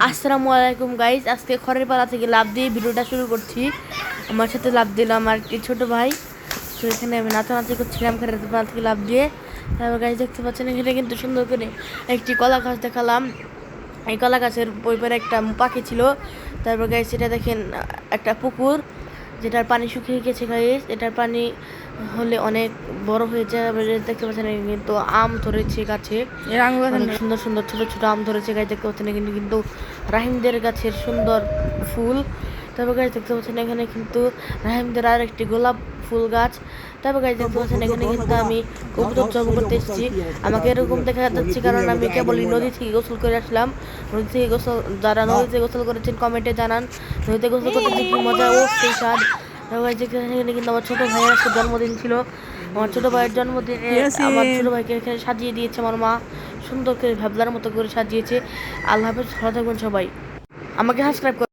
আসসালামু আলাইকুম গাইজ, আজকে খড়ের পালা থেকে লাভ দিয়ে ভিডিওটা শুরু করছি। আমার সাথে লাভ দিল আমার একটি ছোটো ভাই। তো এখানে আমি নাচানাচি করছিলাম খড়ের পালা থেকে লাভ দিয়ে। তারপর গাইজ দেখতে পাচ্ছেন এখানে কিন্তু সুন্দর করে একটি কলা গাছ দেখালাম। এই কলা গাছের ওই পারে একটা পাখি ছিল। তারপর গাইজ সেটা দেখেন একটা পুকুর, যেটার পানি শুকিয়ে গেছে গাইজ। এটার পানি হলে অনেক বড় হয়ে যায়। দেখতে পাচ্ছেন কিন্তু আম ধরেছে গাছে, অনেক সুন্দর সুন্দর ছোট ছোট আম ধরেছে গাছ। দেখতে পাচ্ছেন এখানে কিন্তু রাহিমদের গাছের সুন্দর ফুল। তারপর গাছ দেখতে পাচ্ছেন এখানে কিন্তু রাহিমদের আর একটি গোলাপ ফুল গাছ। তারপর গাছ দেখতে পাচ্ছেন এখানে কিন্তু আমি কবুতর জন্ম করতে এসেছি। আমাকে এরকম দেখা যাচ্ছে কারণ আমি কেবলই নদী থেকে গোসল করে আসলাম। নদী থেকে গোসল, যারা নদীতে গোসল করেছেন কমেন্টে জানান নদীতে গোসল করতে যে কি মজা ও সেই স্বাদ। এখানে কিন্তু আমার ছোটো ভাইয়ের আজকে জন্মদিন ছিল। আমার ছোটো ভাইয়ের জন্মদিনে আমার ছোটো ভাইকে এখানে সাজিয়ে দিয়েছে আমার মা, সুন্দর করে ভাবলার মতো করে সাজিয়েছে। আল্লাহ হাফেজ, ভালো থাকবেন সবাই। আমাকে সাবস্ক্রাইব